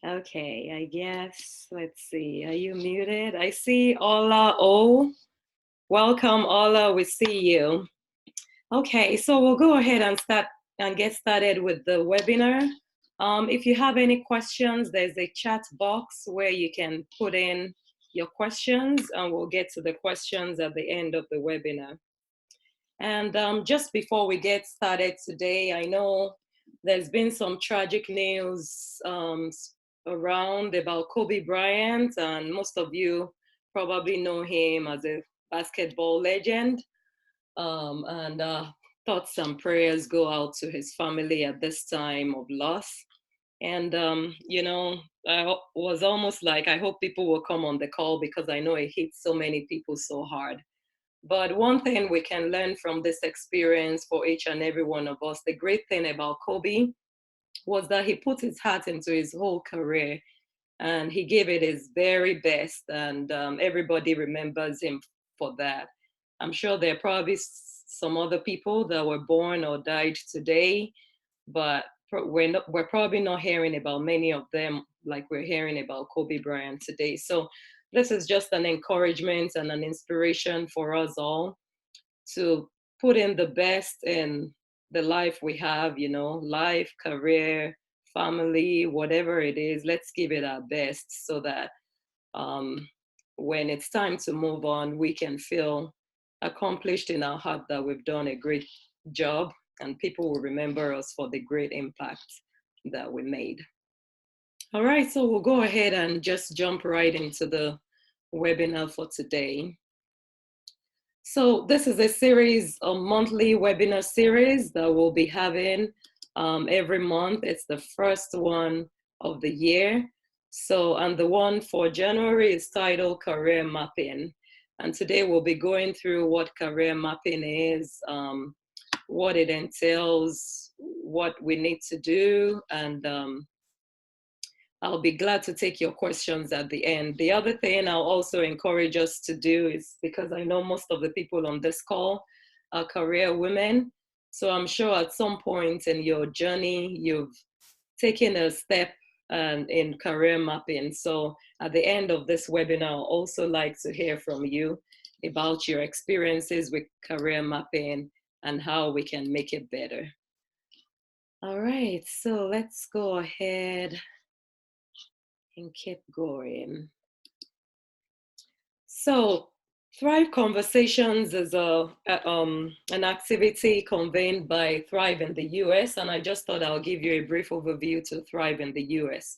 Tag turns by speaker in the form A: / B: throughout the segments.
A: Okay, I guess, let's see. Are you muted? I see Ola O. Welcome, Ola. We see you. Okay, so we'll go ahead and start and get started with the webinar. If you have any questions, there's a chat box where you can put in your questions, and we'll get to the questions at the end of the webinar. And just before we get started today, I know there's been some tragic news around about Kobe Bryant, and most of you probably know him as a basketball legend. And thoughts and prayers go out to his family at this time of loss. And, I was almost like, I hope people will come on the call because I know it hits so many people so hard. But one thing we can learn from this experience for each and every one of us, the great thing about Kobe was that he put his heart into his whole career and he gave it his very best. And everybody remembers him for that. I'm sure there are probably some other people that were born or died today, but we're probably not hearing about many of them like we're hearing about Kobe Bryant today. So this is just an encouragement and an inspiration for us all to put in the best in the life we have, life, career, family, whatever it is. Let's give it our best so that um, when it's time to move on, we can feel accomplished in our heart that we've done a great job and people will remember us for the great impact that we made. All right, so we'll go ahead and just jump right into the webinar for today. So this is a series, a monthly webinar series that we'll be having every month. It's the first one of the year. So, and the one for January is titled Career Mapping. And today we'll be going through what career mapping is, what it entails, what we need to do, and I'll be glad to take your questions at the end. The other thing I'll also encourage us to do is, because I know most of the people on this call are career women, so I'm sure at some point in your journey, you've taken a step in career mapping. So at the end of this webinar, I'll also like to hear from you about your experiences with career mapping and how we can make it better. All right, so let's go ahead and keep going. So Thrive Conversations is an activity convened by Thrive in the US, and I just thought I'll give you a brief overview to Thrive in the US.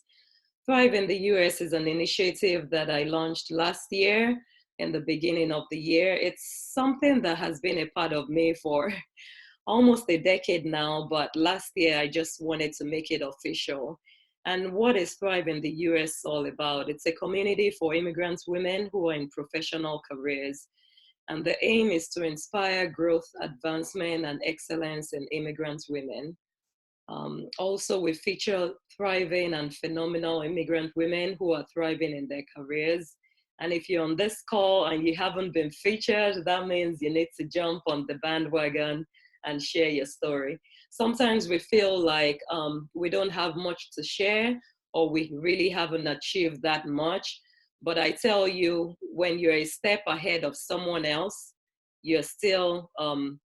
A: Thrive in the US is an initiative that I launched last year in the beginning of the year. It's something that has been a part of me for almost a decade now, but last year I just wanted to make it official. And what is Thrive in the US all about? It's a community for immigrant women who are in professional careers. And the aim is to inspire growth, advancement, and excellence in immigrant women. Also, we feature thriving and phenomenal immigrant women who are thriving in their careers. And if you're on this call and you haven't been featured, that means you need to jump on the bandwagon and share your story. Sometimes we feel like we don't have much to share or we really haven't achieved that much. But I tell you, when you're a step ahead of someone else, you're still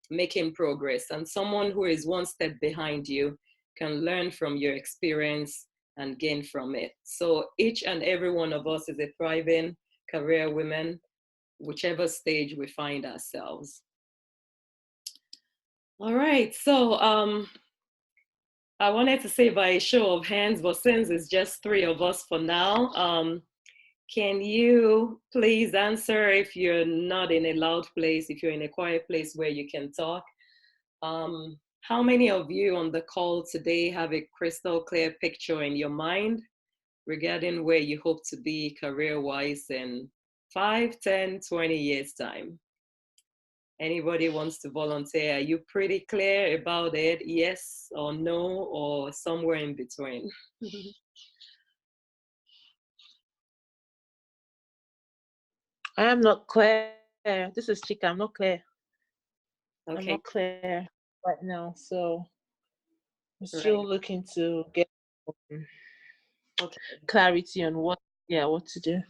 A: making progress. And someone who is one step behind you can learn from your experience and gain from it. So each and every one of us is a thriving career woman, whichever stage we find ourselves. All right, so I wanted to say by a show of hands, but since it's just three of us for now, can you please answer if you're not in a loud place, if you're in a quiet place where you can talk? How many of you on the call today have a crystal clear picture in your mind regarding where you hope to be career-wise in 5, 10, 20 years' time? Anybody wants to volunteer? Are you pretty clear about it? Yes or no, or somewhere in between?
B: I am not clear. This is Chika. I'm not clear. I'm
A: Okay,
B: not clear right now. So I'm
A: right.
B: still looking to get.
A: Okay,
B: clarity on what to do.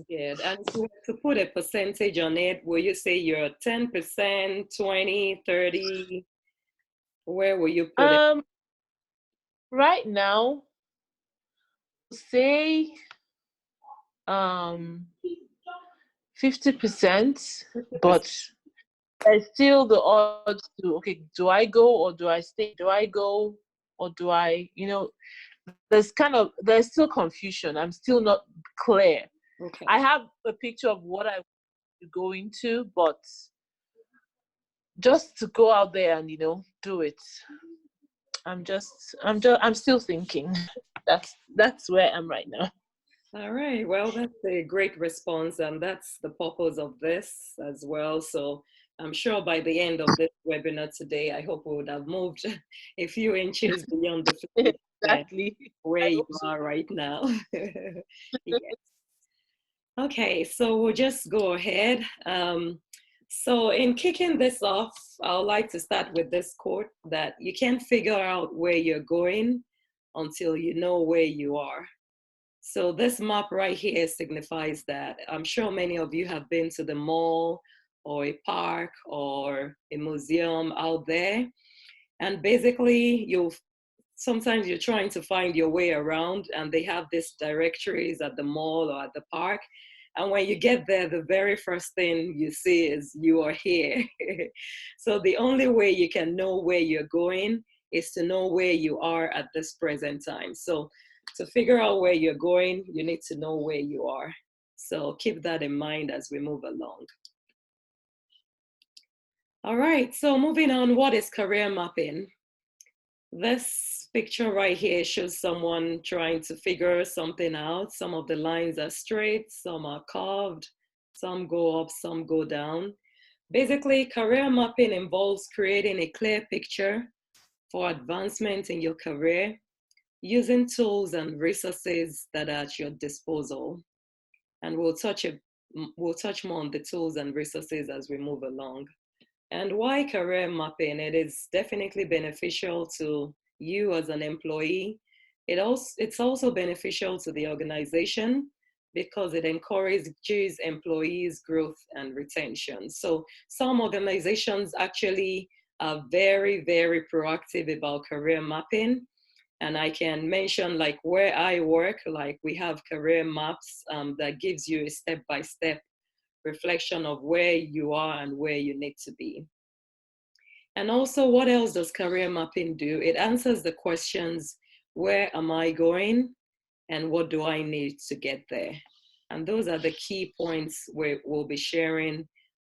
A: good. And if you were to put a percentage on it, will you say you're 10%, 20, 30? Where will you put it?
B: Um, right now, say um 50%,
A: 50%.
B: but there's still the odds to, okay, do I go or do I stay? Do I go or do I, there's still confusion. I'm still not clear. I
A: Okay.
B: have a picture of what I want to go into, but just to go out there and do it. I'm still thinking. That's where I'm right now.
A: All right. Well, that's a great response, and that's the purpose of this as well. So I'm sure by the end of this webinar today, I hope we would have moved a few inches beyond the 50%
B: Exactly.
A: where
B: I
A: you
B: hope so.
A: are right now. Yeah. Okay, so we'll just go ahead. So in kicking this off, I would like to start with this quote that you can't figure out where you're going until you know where you are. So this map right here signifies that. I'm sure many of you have been to the mall or a park or a museum out there. And basically, sometimes you're trying to find your way around, and they have these directories at the mall or at the park. And when you get there, the very first thing you see is you are here. So the only way you can know where you're going is to know where you are at this present time. So to figure out where you're going, you need to know where you are. So keep that in mind as we move along. All right, so moving on, what is career mapping? This picture right here shows someone trying to figure something out. Some of the lines are straight, some are curved, some go up, some go down. Basically, career mapping involves creating a clear picture for advancement in your career using tools and resources that are at your disposal. And we'll touch more on the tools and resources as we move along. And why career mapping? It is definitely beneficial to you as an employee. It's also beneficial to the organization because it encourages employees' growth and retention. So some organizations actually are very, very proactive about career mapping. And I can mention like where I work, like we have career maps that gives you a step-by-step reflection of where you are and where you need to be. And also, what else does career mapping do? It answers the questions, where am I going and what do I need to get there? And those are the key points we'll be sharing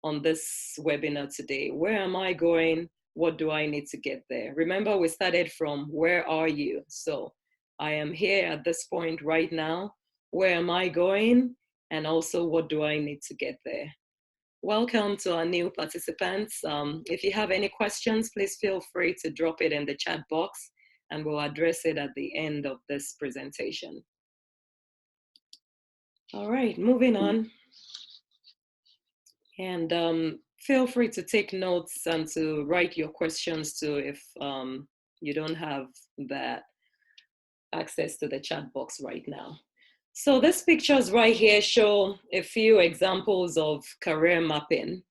A: on this webinar today. Where am I going? What do I need to get there? Remember, we started from where are you? So I am here at this point right now. Where am I going? And also, what do I need to get there? Welcome to our new participants. If you have any questions, please feel free to drop it in the chat box and we'll address it at the end of this presentation. All right, moving on. And feel free to take notes and to write your questions too if you don't have that access to the chat box right now. So these pictures right here show a few examples of career mapping.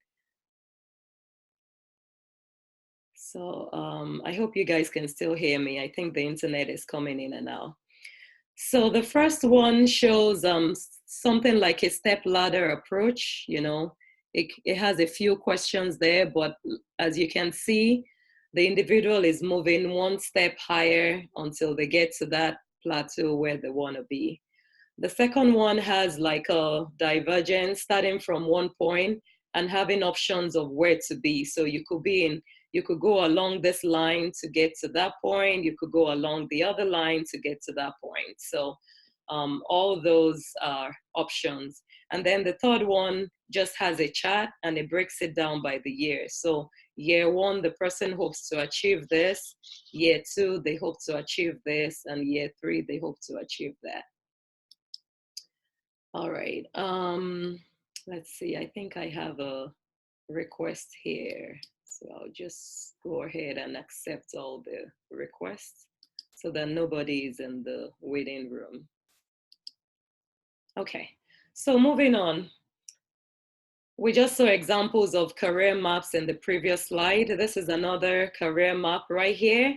A: So I hope you guys can still hear me. I think the internet is coming in and out. So the first one shows something like a step ladder approach. It has a few questions there, but as you can see, the individual is moving one step higher until they get to that plateau where they want to be. The second one has like a divergence starting from one point and having options of where to be. So you could go along this line to get to that point. You could go along the other line to get to that point. So all those are options. And then the third one just has a chart and it breaks it down by the year. So year one, the person hopes to achieve this. Year two, they hope to achieve this. And year three, they hope to achieve that. All right. Let's see. I think I have a request here. So I'll just go ahead and accept all the requests so that nobody is in the waiting room. Okay, so moving on. We just saw examples of career maps in the previous slide. This is another career map right here.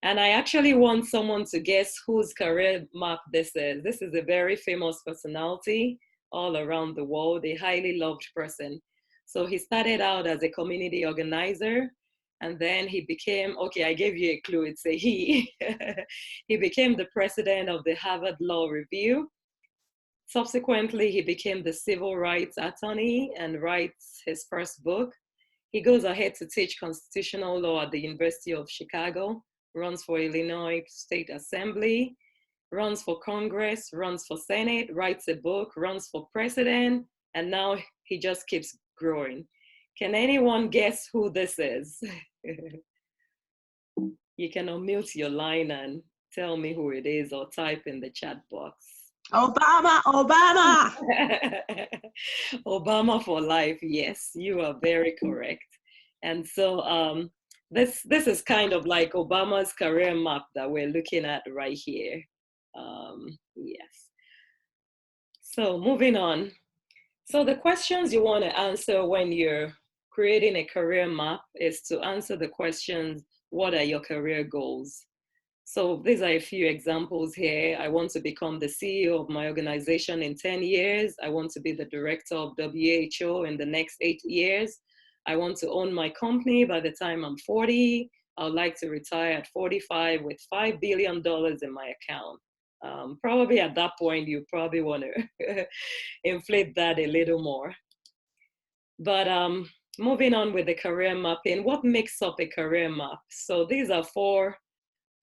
A: And I actually want someone to guess whose career map this is. This is a very famous personality all around the world, a highly loved person. So he started out as a community organizer, and then he became, okay, I gave you a clue, it's a he. He became the president of the Harvard Law Review. Subsequently, he became the civil rights attorney and writes his first book. He goes ahead to teach constitutional law at the University of Chicago, runs for Illinois State Assembly, runs for Congress, runs for Senate, writes a book, runs for president, and now he just keeps growing. Can anyone guess who this is? You can unmute your line and tell me who it is or type in the chat box.
C: Obama, Obama.
A: Obama for life. Yes, you are very correct. And so this is kind of like Obama's career map that we're looking at right here. Yes. So moving on. So the questions you want to answer when you're creating a career map is to answer the questions, what are your career goals? So these are a few examples here. I want to become the CEO of my organization in 10 years. I want to be the director of WHO in the next 8 years. I want to own my company by the time I'm 40. I would like to retire at 45 with $5 billion in my account. Probably at that point, you probably want to inflate that a little more. But moving on with the career mapping, what makes up a career map? So these are 4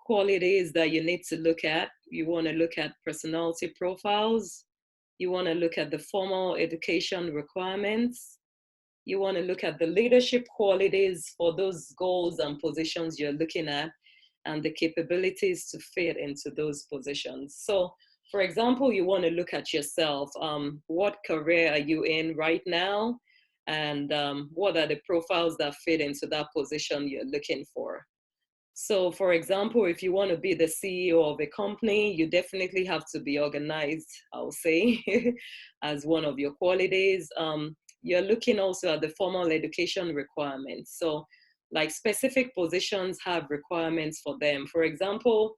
A: qualities that you need to look at. You want to look at personality profiles. You want to look at the formal education requirements. You want to look at the leadership qualities for those goals and positions you're looking at, and the capabilities to fit into those positions. So, for example, you want to look at yourself. What career are you in right now? And what are the profiles that fit into that position you're looking for? So for example, if you want to be the CEO of a company, you definitely have to be organized, I'll say, as one of your qualities. You're looking also at the formal education requirements. So like specific positions have requirements for them. For example,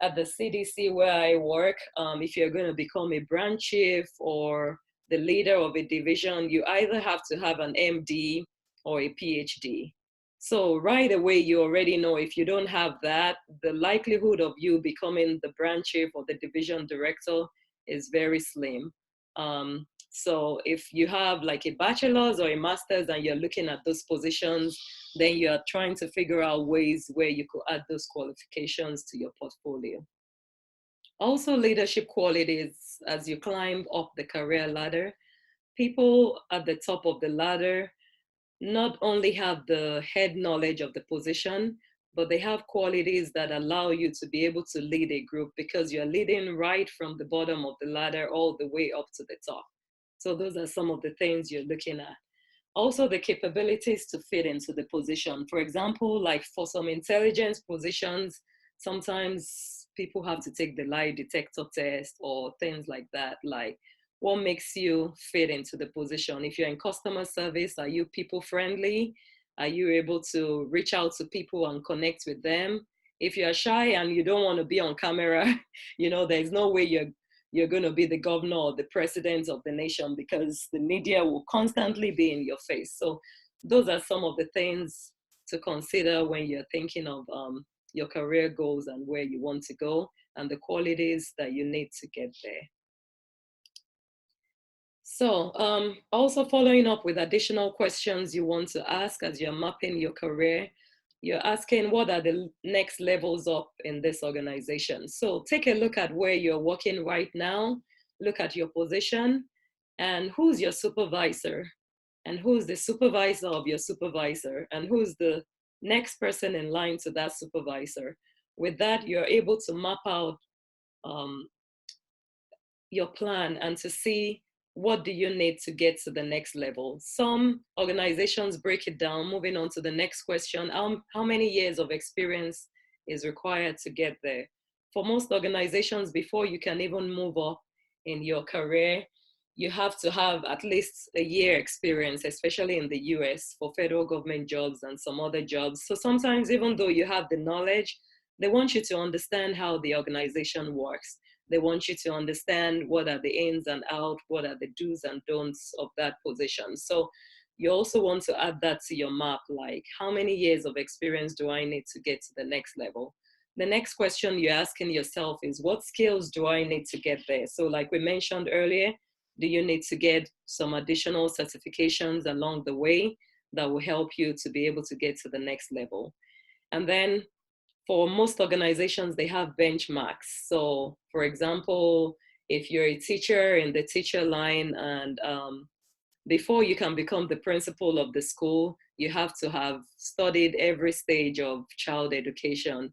A: at the CDC where I work, if you're going to become a branch chief or the leader of a division, you either have to have an MD or a PhD. So right away, you already know if you don't have that, the likelihood of you becoming the branch chief or the division director is very slim. So if you have like a bachelor's or a master's and you're looking at those positions, then you're trying to figure out ways where you could add those qualifications to your portfolio. Also, leadership qualities as you climb up the career ladder. People at the top of the ladder not only have the head knowledge of the position, but they have qualities that allow you to be able to lead a group because you're leading right from the bottom of the ladder all the way up to the top. So those are some of the things you're looking at. Also the capabilities to fit into the position. For example, like for some intelligence positions, sometimes people have to take the lie detector test or things like that, like what makes you fit into the position. If you're in customer service, are you people friendly? Are you able to reach out to people and connect with them? If you're shy and you don't want to be on camera, there's no way you're going to be the governor or the president of the nation because the media will constantly be in your face. So those are some of the things to consider when you're thinking of your career goals and where you want to go and the qualities that you need to get there. So also following up with additional questions you want to ask as you're mapping your career, you're asking what are the next levels up in this organization. So take a look at where you're working right now, look at your position and who's your supervisor and who's the supervisor of your supervisor and who's the next person in line to that supervisor. With that, you're able to map out your plan and to see what do you need to get to the next level. Some organizations break it down. Moving on to the next question, how many years of experience is required to get there? For most organizations, before you can even move up in your career, you have to have at least a year experience, especially in the US for federal government jobs and some other jobs. So sometimes even though you have the knowledge, they want you to understand how the organization works. They want you to understand what are the ins and outs, what are the do's and don'ts of that position. So you also want to add that to your map, like how many years of experience do I need to get to the next level? The next question you're asking yourself is, what skills do I need to get there? So like we mentioned earlier, do you need to get some additional certifications along the way that will help you to be able to get to the next level? And then for most organizations, they have benchmarks. So for example, if you're a teacher in the teacher line and before you can become the principal of the school, you have to have studied every stage of child education.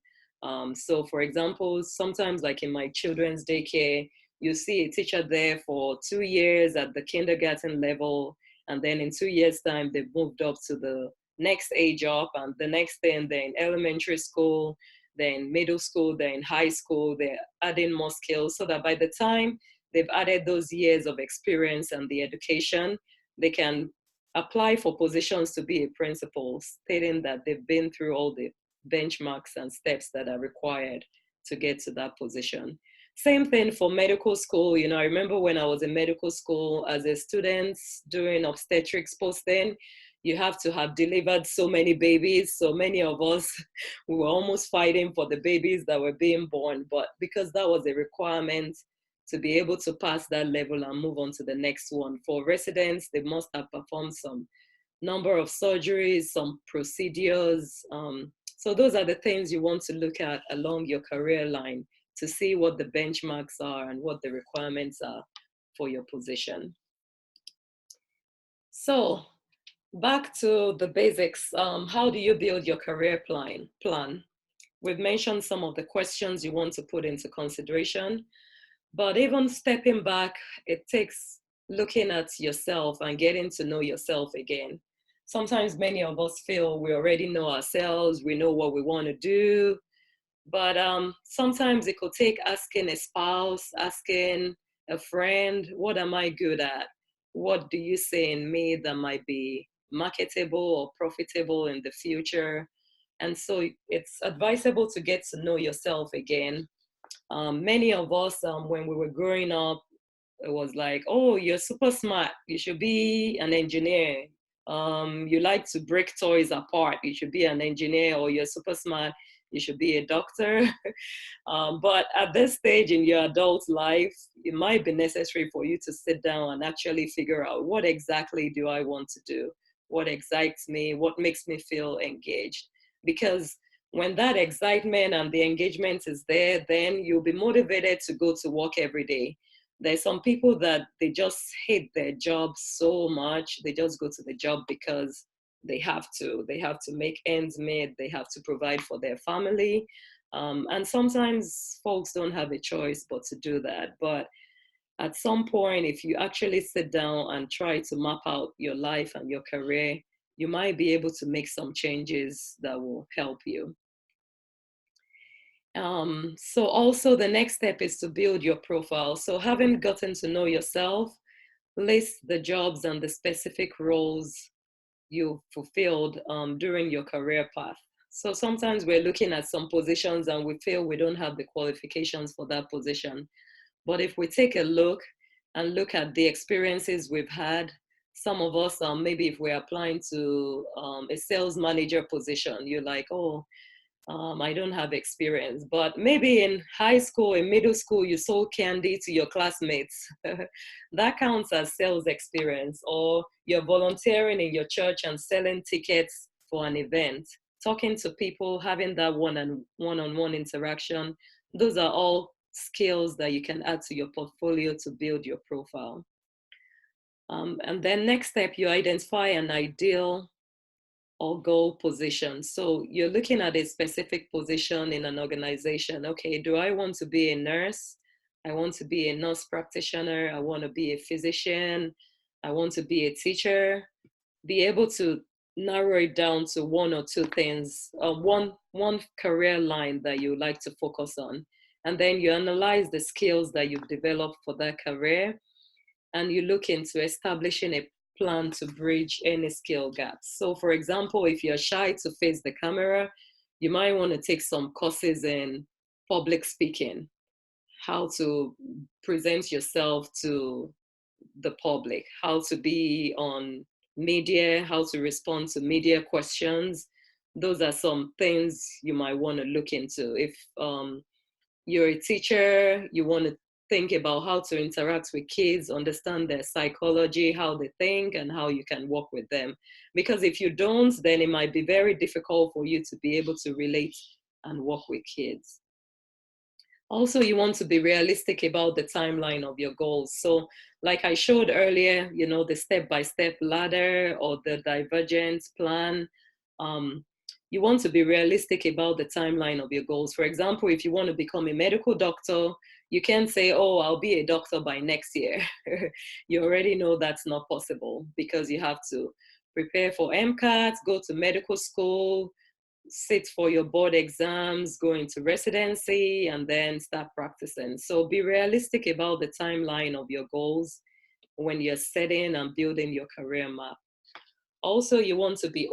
A: So for example, sometimes like in my children's daycare, you see a teacher there for 2 years at the kindergarten level, and then in 2 years' time, they've moved up to the next age up, and the next thing they're in elementary school, then middle school, then high school, they're adding more skills so that by the time they've added those years of experience and the education, they can apply for positions to be a principal, stating that they've been through all the benchmarks and steps that are required to get to that position. Same thing for medical school. You know, I remember when I was in medical school as a student doing obstetrics posting, you have to have delivered so many babies. So many of us, we were almost fighting for the babies that were being born. But because that was a requirement to be able to pass that level and move on to the next one. For residents, they must have performed some number of surgeries, some procedures. So those are the things you want to look at along your career line to see what the benchmarks are and what the requirements are for your position. So back to the basics. How do you build your career plan? We've mentioned some of the questions you want to put into consideration, but even stepping back, it takes looking at yourself and getting to know yourself again. Sometimes many of us feel we already know ourselves, we know what we want to do, but sometimes it could take asking a spouse, asking a friend, what am I good at? What do you see in me that might be marketable or profitable in the future? And so it's advisable to get to know yourself again. Many of us, when we were growing up, it was like, oh, you're super smart. You should be an engineer. You like to break toys apart. You should be an engineer, or you're super smart. You should be a doctor. But at this stage in your adult life, it might be necessary for you to sit down and actually figure out, what exactly do I want to do? What excites me? What makes me feel engaged? Because when that excitement and the engagement is there, then you'll be motivated to go to work every day. There's some people that they just hate their job so much. They just go to the job because they have to. They have to make ends meet. They have to provide for their family. And sometimes folks don't have a choice but to do that. But at some point, if you actually sit down and try to map out your life and your career, you might be able to make some changes that will help you. So also the next step is to build your profile. So having gotten to know yourself, list the jobs and the specific roles you fulfilled during your career path. So sometimes we're looking at some positions and we feel we don't have the qualifications for that position. But if we take a look and look at the experiences we've had, some of us, maybe if we're applying to a sales manager position, you're like, oh, I don't have experience, but maybe in high school, in middle school, you sold candy to your classmates. That counts as sales experience. Or you're volunteering in your church and selling tickets for an event, talking to people, having that one-on-one interaction. Those are all skills that you can add to your portfolio to build your profile. And then next step, you identify an ideal or goal position. So you're looking at a specific position in an organization. Okay, do I want to be a nurse? I want to be a nurse practitioner. I want to be a physician. I want to be a teacher. Be able to narrow it down to one or two things, one career line that you like to focus on. And then you analyze the skills that you've developed for that career, and you look into establishing a plan to bridge any skill gaps. So for example, if you're shy to face the camera, you might want to take some courses in public speaking, how to present yourself to the public, how to be on media, how to respond to media questions. Those are some things you might want to look into. If you're a teacher, you want to think about how to interact with kids, understand their psychology, how they think, and how you can work with them. Because if you don't, then it might be very difficult for you to be able to relate and work with kids. Also, you want to be realistic about the timeline of your goals. So like I showed earlier, you know, the step-by-step ladder or the divergent plan. You want to be realistic about the timeline of your goals. For example, if you want to become a medical doctor, you can't say, oh, I'll be a doctor by next year. You already know that's not possible, because you have to prepare for MCAT, go to medical school, sit for your board exams, go into residency, and then start practicing. So be realistic about the timeline of your goals when you're setting and building your career map. Also, you want to be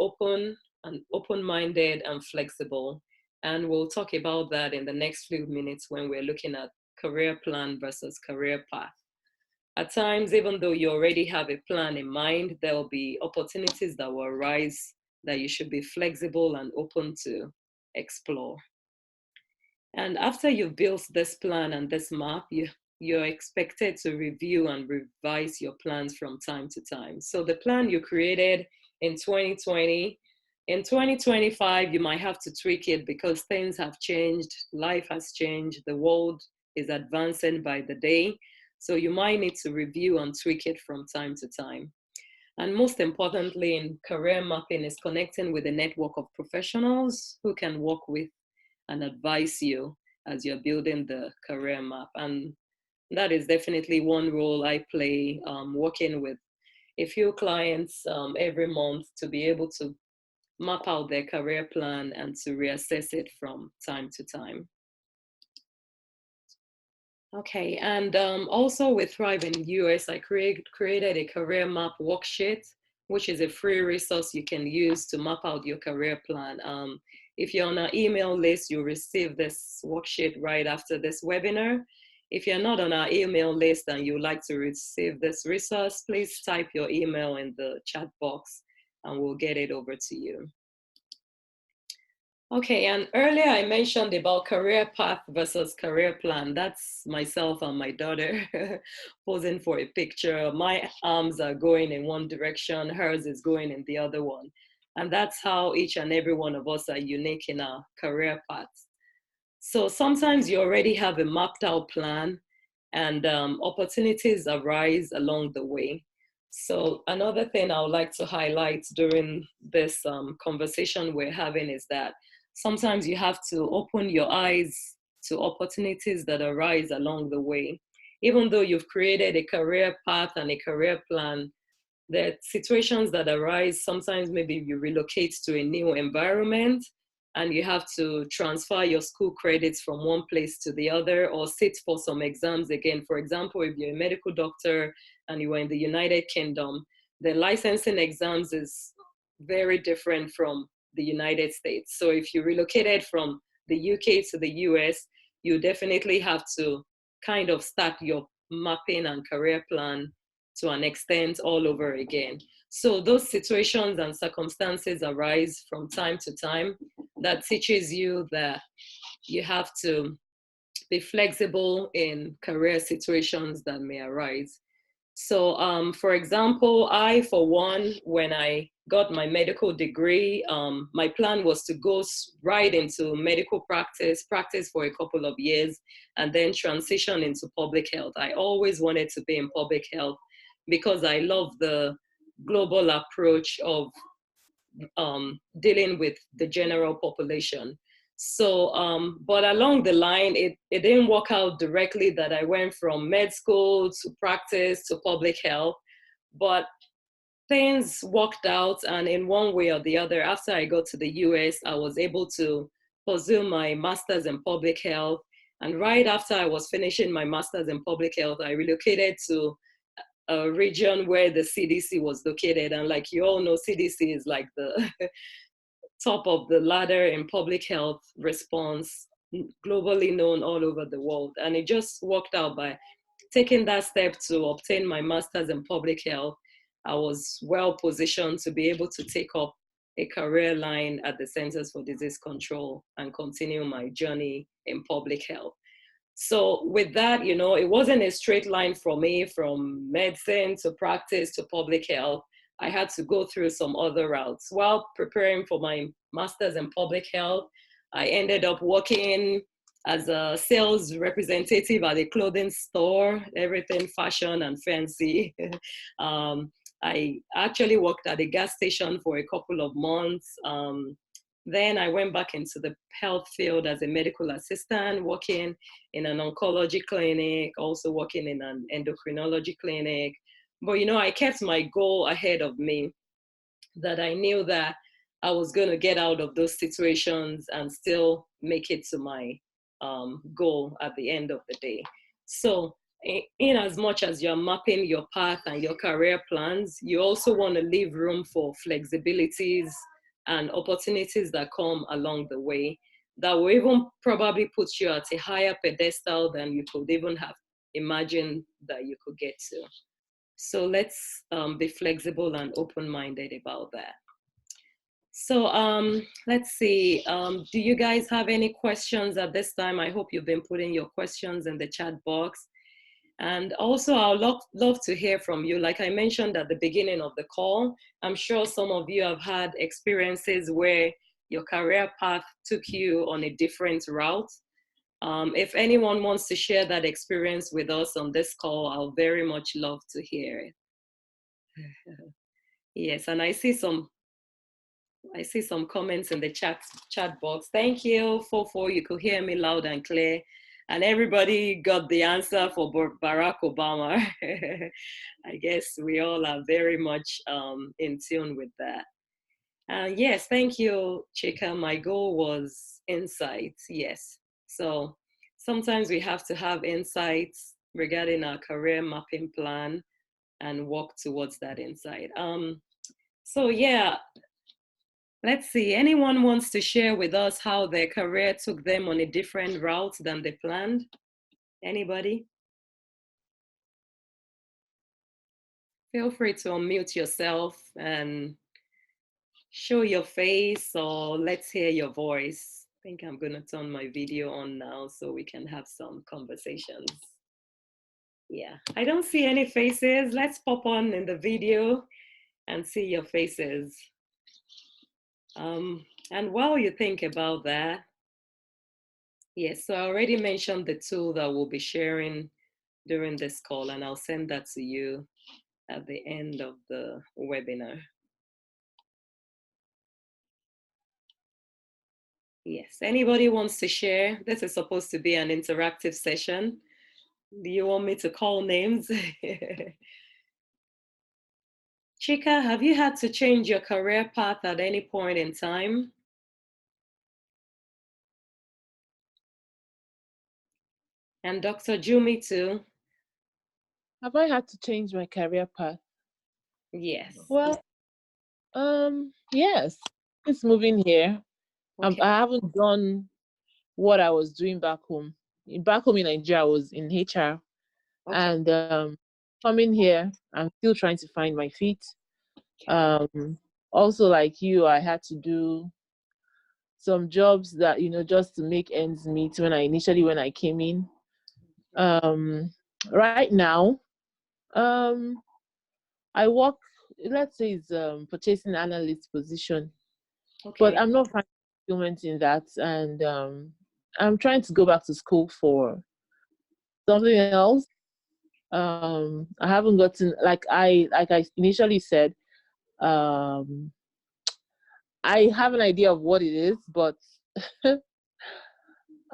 A: open-minded and flexible. And we'll talk about that in the next few minutes when we're looking at career plan versus career path. At times, even though you already have a plan in mind, there will be opportunities that will arise that you should be flexible and open to explore. And after you've built this plan and this map, you're expected to review and revise your plans from time to time. So the plan you created in 2020, in 2025, you might have to tweak it because things have changed, life has changed, the world is advancing by the day. So you might need to review and tweak it from time to time. And most importantly, in career mapping is connecting with a network of professionals who can work with and advise you as you're building the career map. And that is definitely one role I play, working with a few clients every month to be able to map out their career plan and to reassess it from time to time. Okay, and also with Thrive in the US, I created a career map worksheet, which is a free resource you can use to map out your career plan. If you're on our email list, you'll receive this worksheet right after this webinar. If you're not on our email list and you'd like to receive this resource, please type your email in the chat box and we'll get it over to you. Okay, and earlier I mentioned about career path versus career plan. That's myself and my daughter posing for a picture. My arms are going in one direction, hers is going in the other one. And that's how each and every one of us are unique in our career paths. So sometimes you already have a mapped out plan and opportunities arise along the way. So another thing I would like to highlight during this conversation we're having is that sometimes you have to open your eyes to opportunities that arise along the way. Even though you've created a career path and a career plan, there are situations that arise. Sometimes maybe you relocate to a new environment and you have to transfer your school credits from one place to the other or sit for some exams again. For example, if you're a medical doctor and you are in the United Kingdom, the licensing exams is very different from the United States. So if you relocated from the UK to the US, you definitely have to kind of start your mapping and career plan to an extent all over again. So those situations and circumstances arise from time to time. That teaches you that you have to be flexible in career situations that may arise. So for example, I, for one, when I got my medical degree, my plan was to go right into medical practice for a couple of years, and then transition into public health. I always wanted to be in public health because I love the global approach of dealing with the general population. So, but along the line, it didn't work out directly that I went from med school to practice to public health, but things worked out, and in one way or the other, after I got to the US, I was able to pursue my master's in public health, And right after I was finishing my master's in public health, I relocated to a region where the CDC was located. And like you all know, CDC is like the top of the ladder in public health response, globally known all over the world. And it just worked out by taking that step to obtain my master's in public health. I was well positioned to be able to take up a career line at the Centers for Disease Control and continue my journey in public health. So with that, you know, it wasn't a straight line for me from medicine to practice to public health. I had to go through some other routes. While preparing for my master's in public health, I ended up working as a sales representative at a clothing store, everything fashion and fancy. I actually worked at a gas station for a couple of months. Then I went back into the health field as a medical assistant, working in an oncology clinic, also working in an endocrinology clinic. But, you know, I kept my goal ahead of me, that I knew that I was going to get out of those situations and still make it to my goal at the end of the day. So in as much as you're mapping your path and your career plans, you also want to leave room for flexibilities and opportunities that come along the way that will even probably put you at a higher pedestal than you could even have imagined that you could get to. So let's be flexible and open-minded about that. So let's see, do you guys have any questions at this time? I hope you've been putting your questions in the chat box. And also, I'd love to hear from you. Like I mentioned at the beginning of the call, I'm sure some of you have had experiences where your career path took you on a different route. If anyone wants to share that experience with us on this call, I'll very much love to hear it. Yes, and I see some comments in the chat box. Thank you, Fofo. You could hear me loud and clear. And everybody got the answer for Barack Obama. I guess we all are very much in tune with that. Yes, thank you, Chika. My goal was insights, yes. So sometimes we have to have insights regarding our career mapping plan and work towards that insight. So yeah, let's see, anyone wants to share with us how their career took them on a different route than they planned? Anybody? Feel free to unmute yourself and show your face, or let's hear your voice. I think I'm gonna turn my video on now so we can have some conversations. Yeah, I don't see any faces. Let's pop on in the video and see your faces. And while you think about that, yes, so I already mentioned the tool that we'll be sharing during this call, and I'll send that to you at the end of the webinar. Yes, anybody wants to share? This is supposed to be an interactive session. Do you want me to call names? Chika, have you had to change your career path at any point in time? And Dr. Jumi too.
B: Have I had to change my career path?
A: Yes.
B: Well, yes. It's moving here.
A: Okay.
B: I haven't done what I was doing back home. Back home in Nigeria, I was in HR.
A: Okay.
B: And coming here, I'm still trying to find my feet. Also, like you, I had to do some jobs that, you know, just to make ends meet when I came in. Right now, I work, let's say it's purchasing analyst position,
A: Okay.
B: but I'm not finding fulfillment in that, and I'm trying to go back to school for something else. I haven't gotten, like I initially said, I have an idea of what it is, but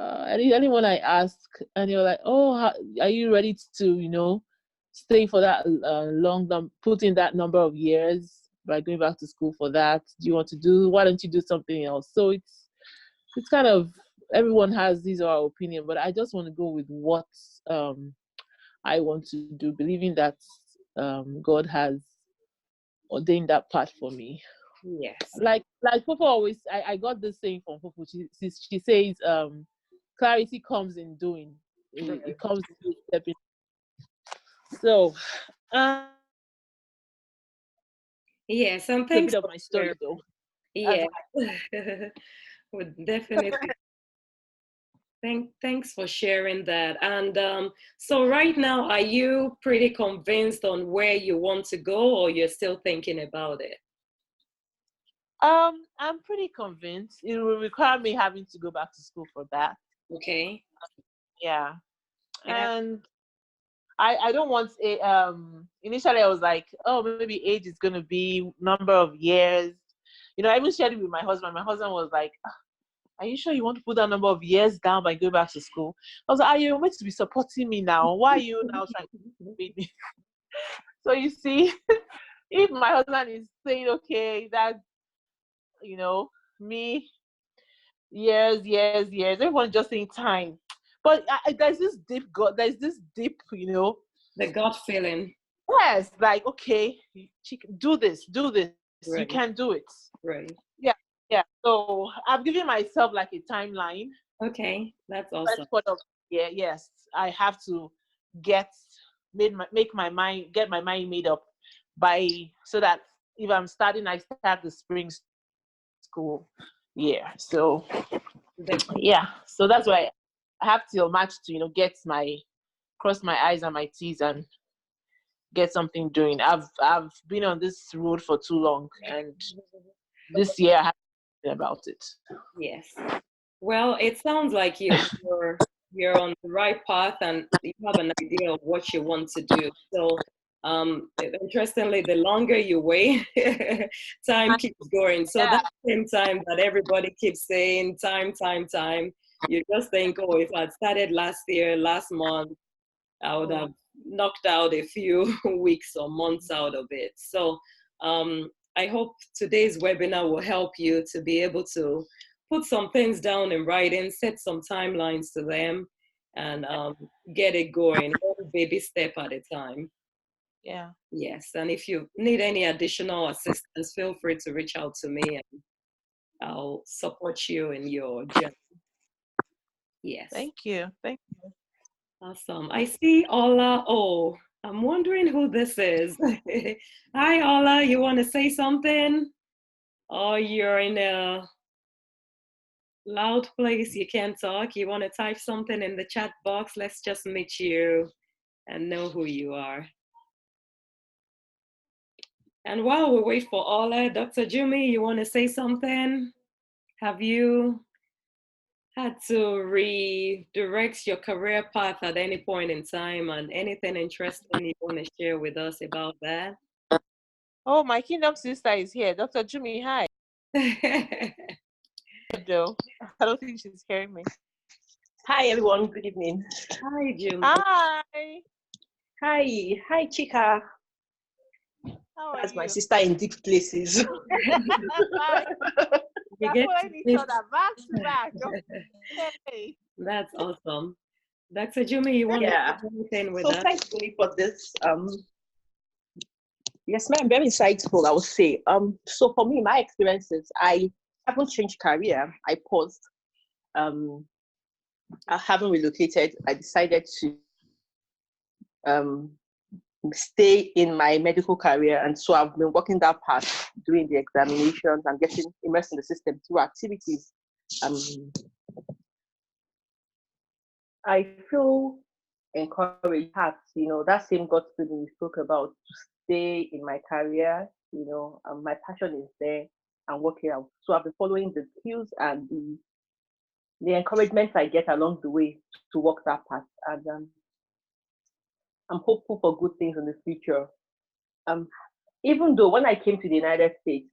B: anyone I ask, and you're like, oh, are you ready to, you know, stay for that put in that number of years by going back to school for that? Do you want to why don't you do something else? So it's kind of everyone has his or her opinion, but I just want to go with what I want to do, believing that God has ordained that path for me.
A: Yes.
B: Like Popo always, I got this saying from Popo. She says, clarity comes in doing. It comes in stepping. So,
A: Yes, and
B: a
A: thanks
B: bit of
A: for
B: my story
A: sharing.
B: though. That's
A: Yeah. Would definitely. Thanks for sharing that. And so right now, are you pretty convinced on where you want to go, or you're still thinking about it?
B: I'm pretty convinced it will require me having to go back to school for that.
A: Okay.
B: Yeah.
A: Yeah.
B: And I don't want a initially I was like, oh, maybe age is gonna be number of years. I even shared it with my husband. My husband was like, are you sure you want to put that number of years down by going back to school? I was like, are you meant to be supporting me now? Why are you now trying to beat me? So you see, if my husband is saying, okay, that me, years, everyone's just saying time. But there's this deep,
A: The gut feeling.
B: yes, like, okay, do this, you can
A: Right.
B: do it.
A: Right.
B: Yeah, yeah. So I've given myself like a timeline.
A: Okay. That's awesome.
B: First part of yeah, yes, I have to get get my mind made up by so that if I'm starting, I start the spring school year. So
A: Definitely.
B: yeah, so that's why I have till March to cross my eyes and my T's and get something doing. I've been on this road for too long, and this year I have to think about it.
A: Yes. Well, it sounds like you're on the right path and you have an idea of what you want to do. So, interestingly, the longer you wait, time keeps going. So
B: Yeah,
A: that same time that everybody keeps saying time, you just think, oh, if I'd started last year, last month, I would have knocked out a few weeks or months out of it. So I hope today's webinar will help you to be able to put some things down in writing, set some timelines to them, and get it going, one baby step at a time.
B: yeah.
A: Yes, and if you need any additional assistance, feel free to reach out to me and I'll support you in your journey. Yes.
B: Thank
A: Awesome. I see Ola. Oh, I'm wondering who this is. Hi, Ola. You want to say something? Or you're in a loud place, you can't talk. You want to type something in the chat box? Let's just meet you and know who you are. And while we wait for Ola, Dr. Jumi, you want to say something? Have you had to redirect your career path at any point in time, and anything interesting you want to share with us about that?
B: Oh, my kingdom sister is here. Dr. Jumi, hi. Joe. I don't think she's hearing me.
C: Hi, everyone. Good evening.
A: Hi, Jumi.
B: Hi.
C: Hi, Chika.
B: How are
C: That's my
B: you?
C: sister in deep places.
A: You
B: We're
A: get
B: following
A: to
B: each
A: meet.
B: other back to back. Okay.
A: That's awesome. Dr. Jumi, you want to
C: Yeah.
A: share anything with
C: So
A: us?
C: thanks, Tony, for this. Yes, ma'am. Very insightful, I would say. So for me, my experiences, I haven't changed career. I paused. Um, I haven't relocated. I decided to um stay in my medical career, and so I've been working that path, doing the examinations and getting immersed in the system through activities. Um, I feel encouraged, that same God feeling we spoke about, to stay in my career. My passion is there and working out. So I've been following the cues and the encouragement I get along the way to walk that path, and I'm hopeful for good things in the future. Um, Even though when I came to the United States,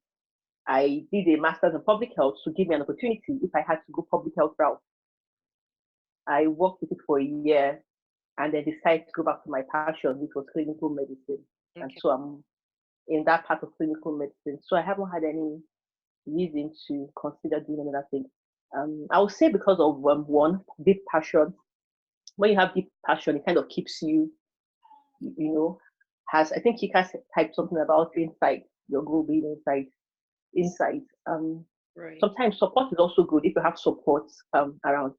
C: I did a master's in public health to give me an opportunity if I had to go public health route. I worked with it for a year and then decided to go back to my passion, which was clinical medicine. And
A: Okay.
C: so I'm in that part of clinical medicine. So I haven't had any reason to consider doing another thing. I would say because of one, deep passion. When you have deep passion, it kind of keeps you, you know, I think he has typed something about insight, your goal being insight.
A: Right.
C: Sometimes support is also good if you have support around.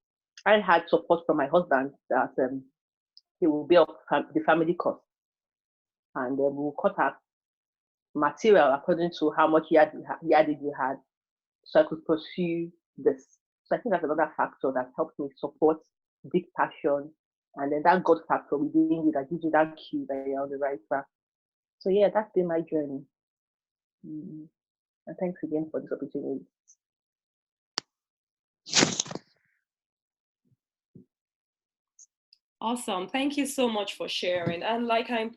C: I had support from my husband that he will be of the family cost, and we'll cut our material according to how much yardage you had, so I could pursue this. So I think that's another factor that helps me support big passion, and then that God factor within you that gives you that cue that you're on the right track. So yeah, that's been my journey. And thanks again for this opportunity.
A: Awesome. Thank you so much for sharing. And like I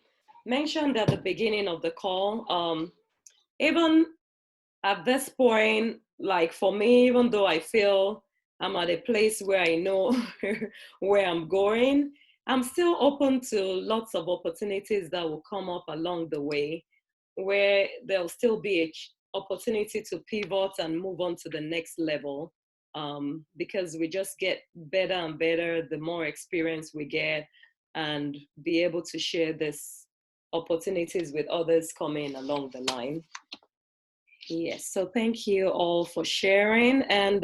A: mentioned at the beginning of the call, even at this point, like for me, even though I feel I'm at a place where I know where I'm going, I'm still open to lots of opportunities that will come up along the way, where there'll still be an opportunity to pivot and move on to the next level. Because we just get better and better the more experience we get, and be able to share this opportunities with others coming along the line. Yes, so thank you all for sharing. And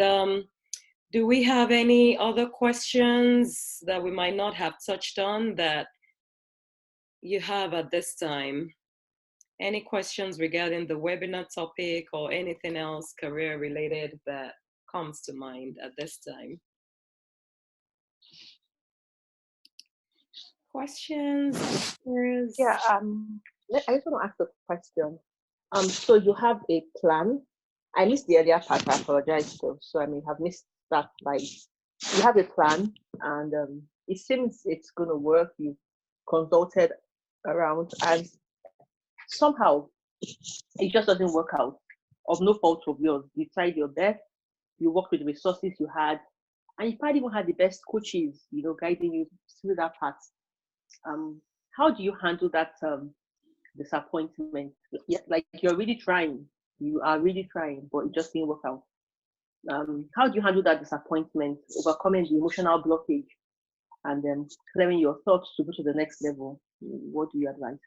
A: do we have any other questions that we might not have touched on that you have at this time? Any questions regarding the webinar topic or anything else career related that comes to mind at this time? Questions?
C: Yeah, I just want to ask a question. So you have a plan. I missed the earlier part. I apologize, though. So I may have missed that. Like, you have a plan, and it seems it's going to work. You consulted around, and somehow it just doesn't work out. Of no fault of yours. You tried your best. You worked with the resources you had, and you probably even had the best coaches, guiding you through that path. How do you handle that disappointment? Yeah, like you're really trying, you are really trying, but it just didn't work out. How do you handle that disappointment, overcoming the emotional blockage, and then clearing your thoughts to go to the next level? What do you advise?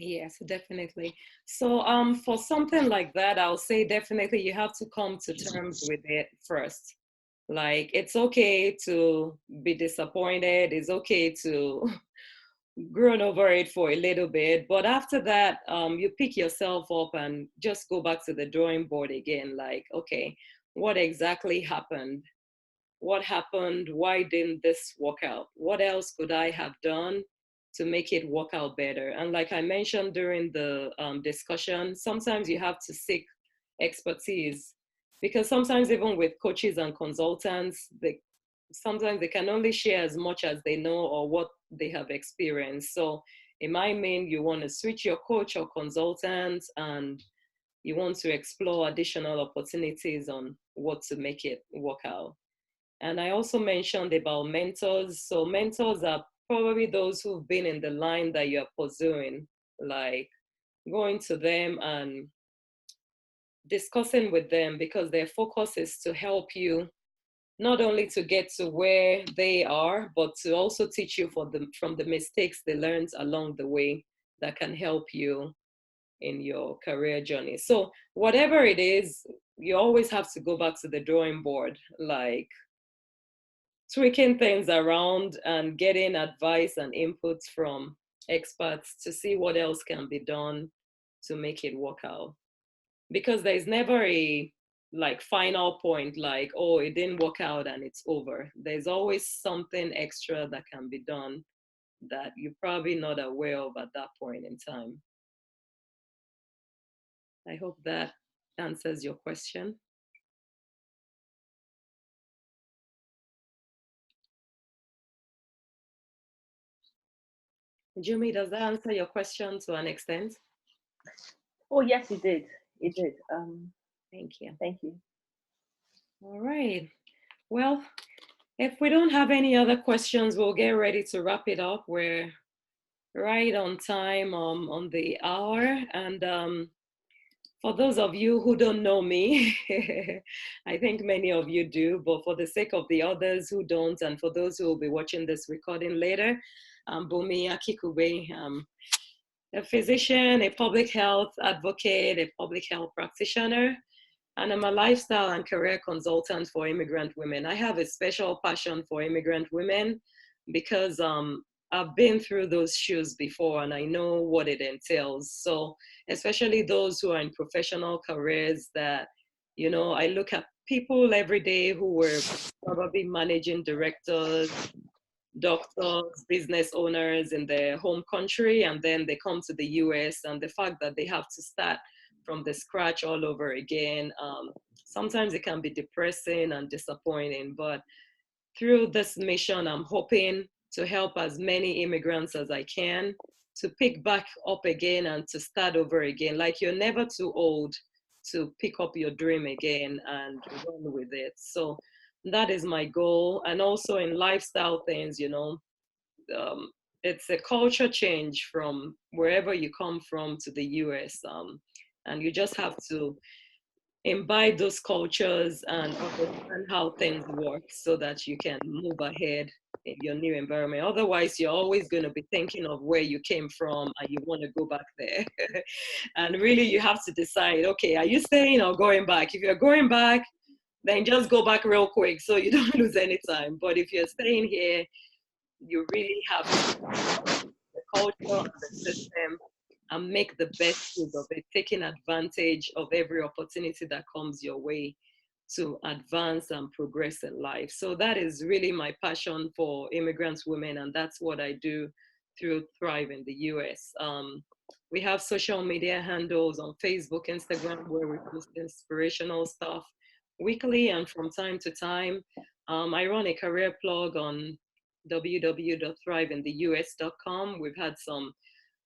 A: Yes, definitely. So for something like that, I'll say definitely you have to come to terms with it first. Like it's okay to be disappointed, it's okay to groan over it for a little bit, but after that, you pick yourself up and just go back to the drawing board again. Like, okay, what exactly happened? What happened? Why didn't this work out? What else could I have done to make it work out better? And like I mentioned during the discussion, sometimes you have to seek expertise, because sometimes even with coaches and consultants, sometimes they can only share as much as they know or what they have experienced. So it might mean you want to switch your coach or consultant, and you want to explore additional opportunities on what to make it work out. And I also mentioned about mentors. So mentors are probably those who've been in the line that you're pursuing, like going to them and discussing with them, because their focus is to help you not only to get to where they are, but to also teach you from the mistakes they learned along the way that can help you in your career journey. So whatever it is, you always have to go back to the drawing board, like tweaking things around and getting advice and inputs from experts to see what else can be done to make it work out. Because there's never a like final point, like, oh, it didn't work out and it's over. There's always something extra that can be done that you're probably not aware of at that point in time. I hope that answers your question. Jumi, does that answer your question to an extent?
C: Oh yes, it did. It did.
A: Thank you.
C: Thank you.
A: All right. Well, if we don't have any other questions, we'll get ready to wrap it up. We're right on time, on the hour. And For those of you who don't know me, I think many of you do, but for the sake of the others who don't, and for those who will be watching this recording later, I'm Bumi Akikube. I'm a physician, a public health advocate, a public health practitioner, and I'm a lifestyle and career consultant for immigrant women. I have a special passion for immigrant women because I've been through those shoes before and I know what it entails. So, especially those who are in professional careers that, you know, I look at people every day who were probably managing directors, doctors, business owners in their home country, and then they come to the US, and the fact that they have to start from the scratch all over again, sometimes it can be depressing and disappointing. But through this mission, I'm hoping to help as many immigrants as I can to pick back up again and to start over again. Like you're never too old to pick up your dream again and run with it. So that is my goal. And also in lifestyle things, you know, um, it's a culture change from wherever you come from to the US. And you just have to imbibe those cultures and understand how things work so that you can move ahead in your new environment. Otherwise, you're always going to be thinking of where you came from and you want to go back there. And really, you have to decide, okay, are you staying or going back? If you're going back, then just go back real quick so you don't lose any time. But if you're staying here, you really have the culture and the system and make the best use of it, taking advantage of every opportunity that comes your way to advance and progress in life. So that is really my passion for immigrant women, and that's what I do through Thrive in the US. We have social media handles on Facebook, Instagram, where we post inspirational stuff weekly and from time to time. I run a career blog on www.thriveintheus.com. We've had some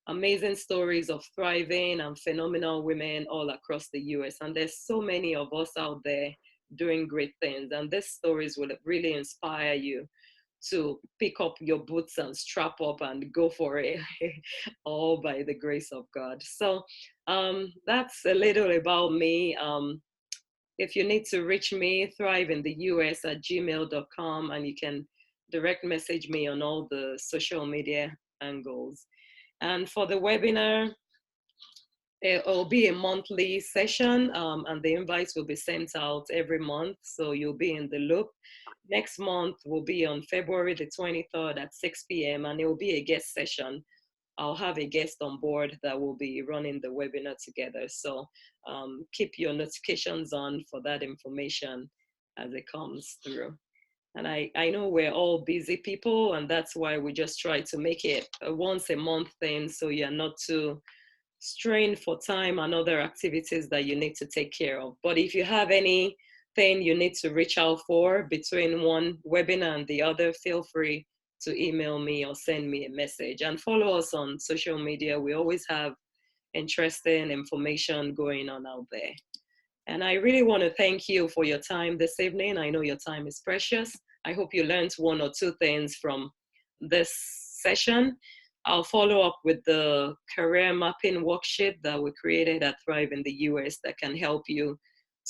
A: amazing stories of thriving and phenomenal women all across the US. And there's so many of us out there doing great things. And these stories will really inspire you to pick up your boots and strap up and go for it, all by the grace of God. So that's a little about me. If you need to reach me, thriveintheus@gmail.com, and you can direct message me on all the social media angles. And for the webinar, it will be a monthly session, and the invites will be sent out every month, so you'll be in the loop. Next month will be on February the 23rd at 6 p.m., and it will be a guest session. I'll have a guest on board that will be running the webinar together. So keep your notifications on for that information as it comes through. And I know we're all busy people, and that's why we just try to make it a once a month thing so you're not too strained for time and other activities that you need to take care of. But if you have anything you need to reach out for between one webinar and the other, feel free to email me or send me a message. And follow us on social media. We always have interesting information going on out there. And I really want to thank you for your time this evening. I know your time is precious. I hope you learned one or two things from this session. I'll follow up with the career mapping worksheet that we created at Thrive in the US that can help you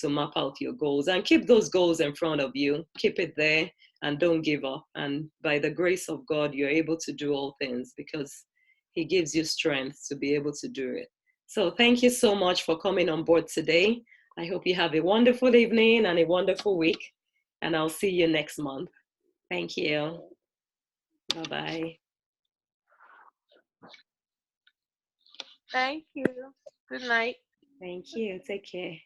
A: to map out your goals and keep those goals in front of you. Keep it there and don't give up. And by the grace of God, you're able to do all things because He gives you strength to be able to do it. So thank you so much for coming on board today. I hope you have a wonderful evening and a wonderful week. And I'll see you next month. Thank you. Bye-bye.
C: Thank you. Good night.
A: Thank you. Take care.